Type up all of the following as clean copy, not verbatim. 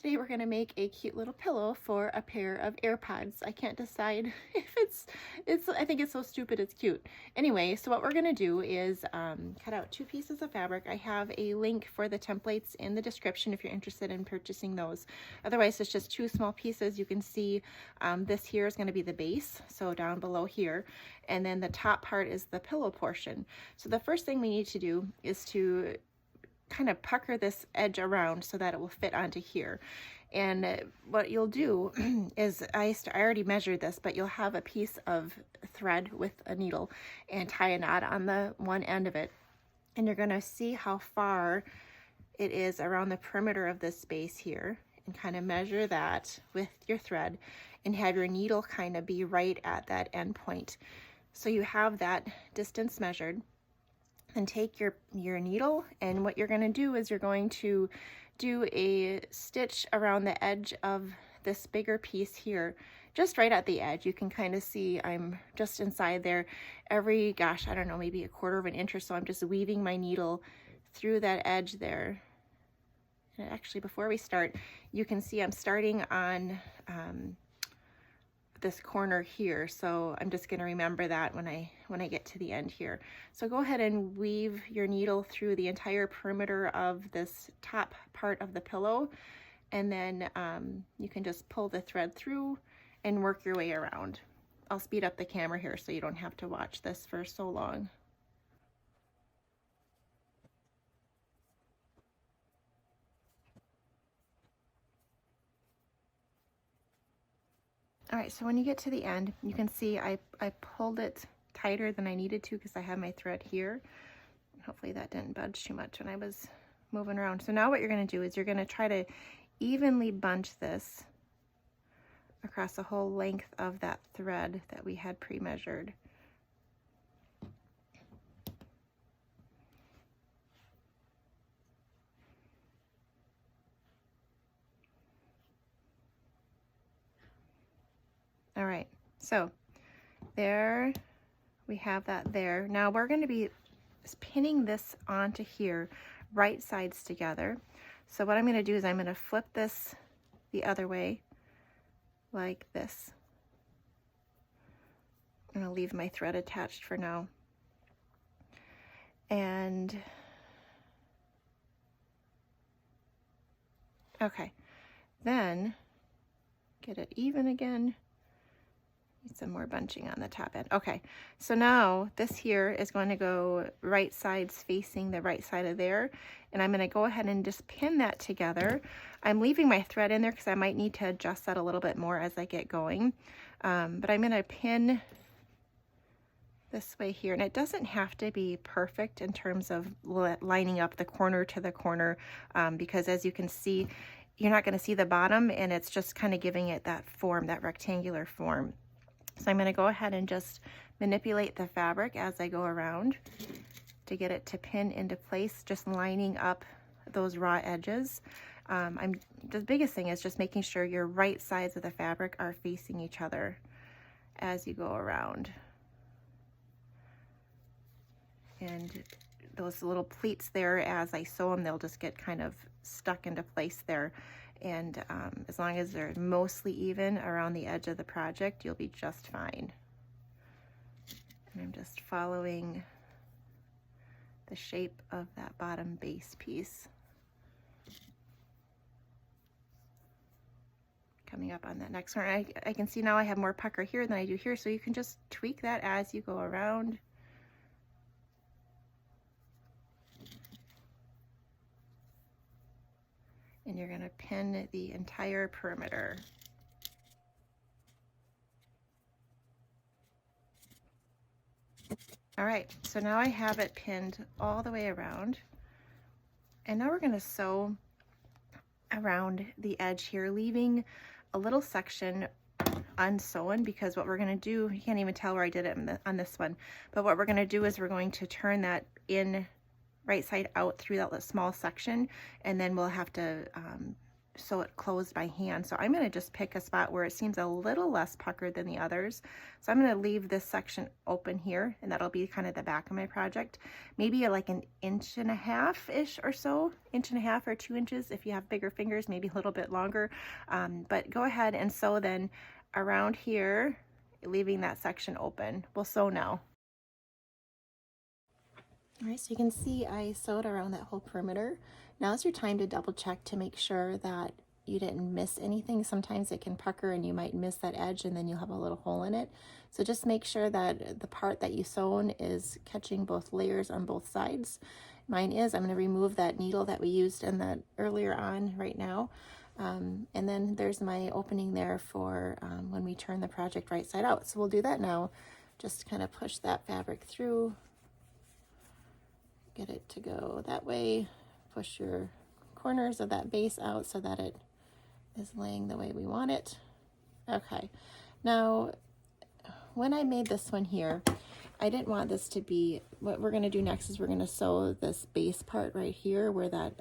today we're going to make a cute little pillow for a pair of AirPods. I can't decide if I think it's so stupid it's cute. Anyway, so what we're going to do is cut out 2 pieces of fabric. I have a link for the templates in the description if you're interested in purchasing those. Otherwise, it's just 2 small pieces. You can see this here is going to be the base, so down below here, and then the top part is the pillow portion. So the first thing we need to do is to kind of pucker this edge around so that it will fit onto here. And what you'll do is, I already measured this, but you'll have a piece of thread with a needle and tie a knot on the one end of it. And you're going to see how far it is around the perimeter of this space here, and kind of measure that with your thread and have your needle kind of be right at that end point. So you have that distance measured. And take your needle, and what you're going to do is you're going to do a stitch around the edge of this bigger piece here, just right at the edge. You can kind of see I'm just inside there. Every, gosh, I don't know, maybe 1/4 of an inch or so, I'm just weaving my needle through that edge there. And actually, before we start, you can see I'm starting on this corner here, so I'm just going to remember that when I get to the end here. So go ahead and weave your needle through the entire perimeter of this top part of the pillow, and then you can just pull the thread through and work your way around. I'll speed up the camera here so you don't have to watch this for so long. All right, so when you get to the end, you can see I pulled it tighter than I needed to because I have my thread here. Hopefully that didn't budge too much when I was moving around. So now what you're going to do is you're going to try to evenly bunch this across the whole length of that thread that we had pre-measured. All right, so there we have that there. Now we're going to be pinning this onto here, right sides together. So what I'm going to do is I'm going to flip this the other way like this. I'm going to leave my thread attached for now. And okay, then get it even again. Need some more bunching on the top end. Okay, so now this here is going to go right sides facing the right side of there, and I'm going to go ahead and just pin that together. I'm leaving my thread in there because I might need to adjust that a little bit more as I get going, but I'm going to pin this way here, and it doesn't have to be perfect in terms of lining up the corner to the corner, because as you can see, you're not going to see the bottom, and it's just kind of giving it that form, that rectangular form. So I'm going to go ahead and just manipulate the fabric as I go around to get it to pin into place, just lining up those raw edges. The biggest thing is just making sure your right sides of the fabric are facing each other as you go around. And those little pleats there, as I sew them, they'll just get kind of stuck into place there. And as long as they're mostly even around the edge of the project, you'll be just fine. And I'm just following the shape of that bottom base piece. Coming up on that next one, I can see now I have more pucker here than I do here, so you can just tweak that as you go around. And you're going to pin the entire perimeter. All right, so now I have it pinned all the way around. And now we're going to sew around the edge here, leaving a little section unsewn, because what we're going to do, you can't even tell where I did it on this one, but what we're going to do is we're going to turn that in right side out through that small section, and then we'll have to sew it closed by hand. So I'm going to just pick a spot where it seems a little less puckered than the others. So I'm going to leave this section open here, and that'll be kind of the back of my project. Maybe like an 1.5-ish or so, 1.5 or 2 inches. If you have bigger fingers, maybe a little bit longer. But go ahead and sew then around here, leaving that section open. We'll sew now. All right, so you can see I sewed around that whole perimeter. Now's your time to double check to make sure that you didn't miss anything. Sometimes it can pucker and you might miss that edge and then you'll have a little hole in it. So just make sure that the part that you sewn is catching both layers on both sides. Mine is. I'm going to remove that needle that we used in that earlier on right now. And then there's my opening there for when we turn the project right side out. So we'll do that now. Just kind of push that fabric through. Get it to go that way. Push your corners of that base out so that it is laying the way we want it. Okay, now when I made this one here, I didn't want this to be, what we're going to do next is we're going to sew this base part right here where that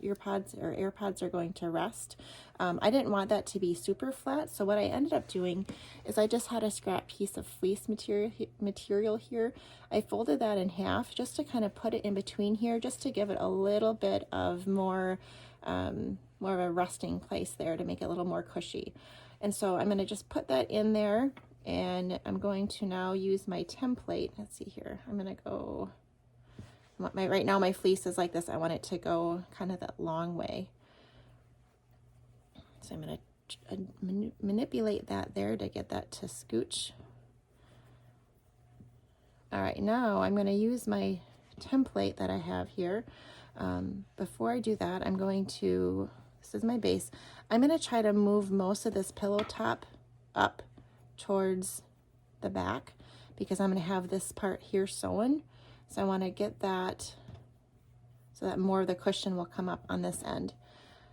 earpods or AirPods are going to rest. I didn't want that to be super flat, so what I ended up doing is I just had a scrap piece of fleece material here. I folded that in half just to kind of put it in between here, just to give it a little bit of more of a resting place there to make it a little more cushy. And so I'm going to just put that in there. And I'm going to now use my template. Let's see here. I'm going to go, right now my fleece is like this. I want it to go kind of that long way. So I'm going to manipulate that there to get that to scooch. All right, now I'm going to use my template that I have here. Before I do that, I'm going to, this is my base. I'm going to try to move most of this pillow top up towards the back because I'm going to have this part here sewn. So I want to get that so that more of the cushion will come up on this end.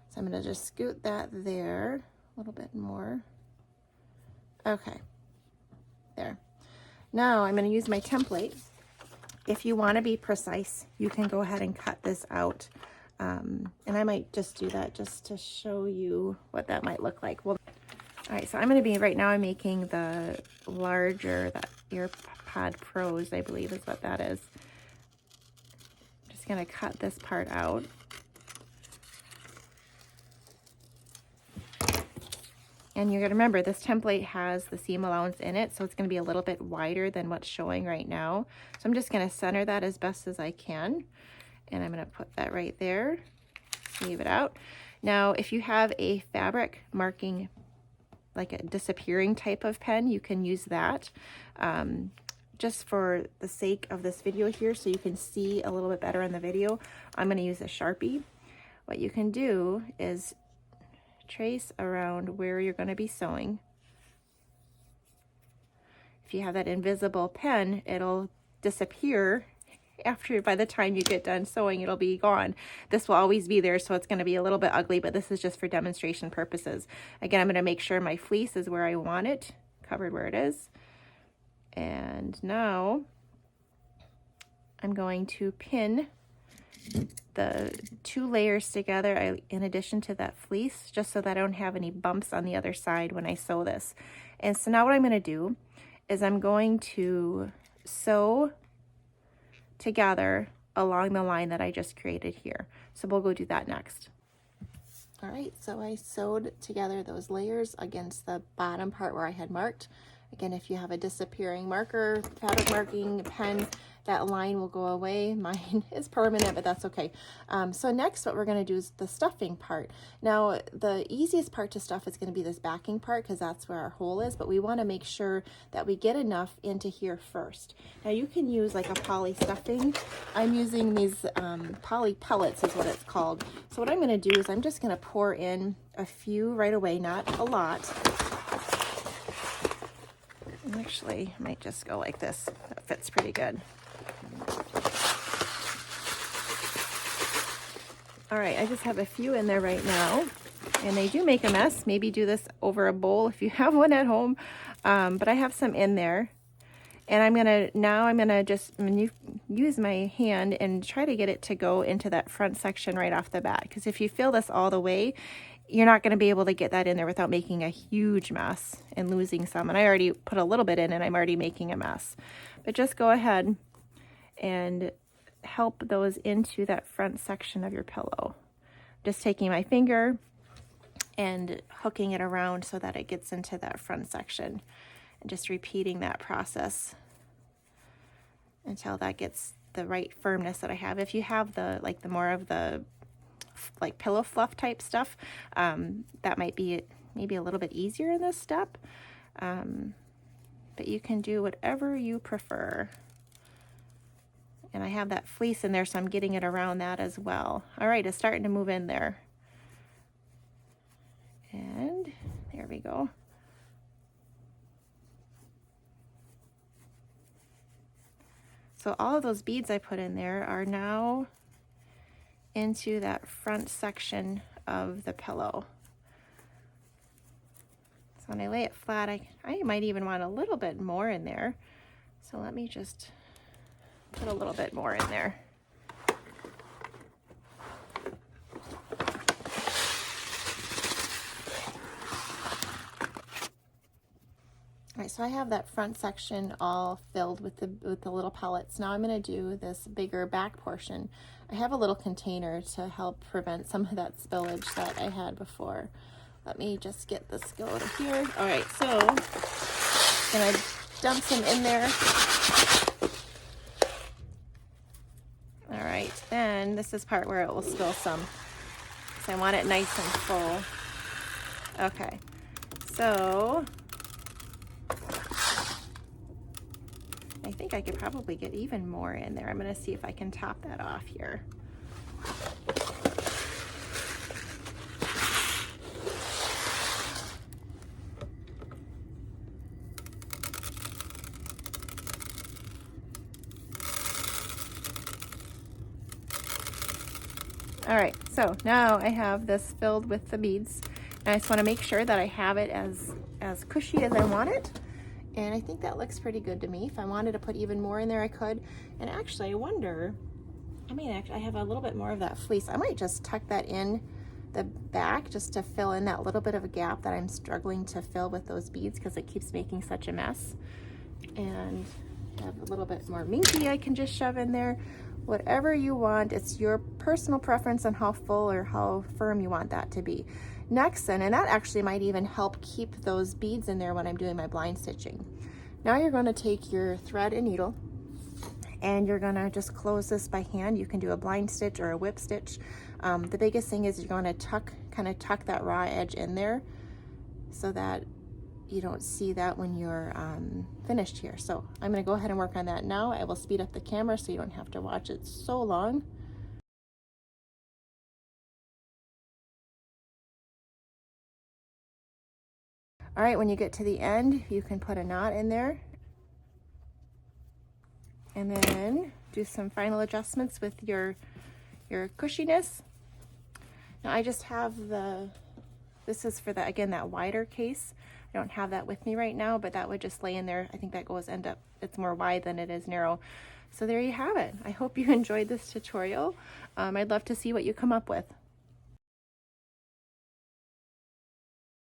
So I'm going to just scoot that there a little bit more. Okay, there. Now I'm going to use my template. If you want to be precise, you can go ahead and cut this out. And I might just do that just to show you what that might look like. Well, all right, so I'm going to be, right now I'm making the larger, that AirPod Pros, I believe is what that is. I'm just going to cut this part out. And you're going to remember this template has the seam allowance in it, so it's going to be a little bit wider than what's showing right now. So I'm just going to center that as best as I can. And I'm going to put that right there, leave it out. Now, if you have a fabric marking, like a disappearing type of pen, you can use that. Just for the sake of this video here, so you can see a little bit better in the video, I'm going to use a Sharpie. What you can do is trace around where you're going to be sewing. If you have that invisible pen, it'll disappear by the time you get done sewing, it'll be gone. This will always be there, so it's going to be a little bit ugly, but this is just for demonstration purposes. Again, I'm going to make sure my fleece is where I want it, covered where it is. And now I'm going to pin the 2 layers together in addition to that fleece, just so that I don't have any bumps on the other side when I sew this. And so now what I'm going to do is I'm going to sew together along the line that I just created here. So we'll go do that next. All right, so I sewed together those layers against the bottom part where I had marked. Again, if you have a disappearing marker, fabric marking pen, that line will go away. Mine is permanent, but that's okay. So next what we're going to do is the stuffing part. Now, the easiest part to stuff is going to be this backing part because that's where our hole is, but we want to make sure that we get enough into here first. Now, you can use like a poly stuffing. I'm using these poly pellets is what it's called. So what I'm going to do is I'm just going to pour in a few right away, not a lot. Actually, I might just go like this. That fits pretty good. All right, I just have a few in there right now, and they do make a mess. Maybe do this over a bowl if you have one at home, but I have some in there. And I'm gonna just use my hand and try to get it to go into that front section right off the bat. Because if you fill this all the way, you're not gonna be able to get that in there without making a huge mess and losing some. And I already put a little bit in and I'm already making a mess. But just go ahead and help those into that front section of your pillow. Just taking my finger and hooking it around so that it gets into that front section, and just repeating that process until that gets the right firmness that I have. If you have the more of the like pillow fluff type stuff, that might be maybe a little bit easier in this step, but you can do whatever you prefer. And I have that fleece in there, so I'm getting it around that as well. All right, it's starting to move in there. And there we go. So all of those beads I put in there are now into that front section of the pillow. So when I lay it flat, I might even want a little bit more in there. So let me just put a little bit more in there. All right, so I have that front section all filled with the little pellets. Now I'm going to do this bigger back portion. I have a little container to help prevent some of that spillage that I had before. Let me just get this go to here. All right, so I'm going to dump some in there. All right, then this is part where it will spill some. So I want it nice and full. Okay, so I think I could probably get even more in there. I'm going to see if I can top that off here. All right, so now I have this filled with the beads. And I just want to make sure that I have it as cushy as I want it. And I think that looks pretty good to me. If I wanted to put even more in there, I could. And actually, I wonder, I have a little bit more of that fleece. I might just tuck that in the back just to fill in that little bit of a gap that I'm struggling to fill with those beads because it keeps making such a mess. And have a little bit more minky I can just shove in there. Whatever you want, it's your personal preference on how full or how firm you want that to be. Next then, and that actually might even help keep those beads in there when I'm doing my blind stitching. Now you're going to take your thread and needle and you're going to just close this by hand. You can do a blind stitch or a whip stitch. The biggest thing is you're going to kind of tuck that raw edge in there so that you don't see that when you're finished here. So I'm going to go ahead and work on that now. I will speed up the camera so you don't have to watch it so long. All right, when you get to the end, you can put a knot in there and then do some final adjustments with your cushiness. Now I just have this is for again, that wider case. I don't have that with me right now, but that would just lay in there. I think that it's more wide than it is narrow. So there you have it. I hope you enjoyed this tutorial. I'd love to see what you come up with.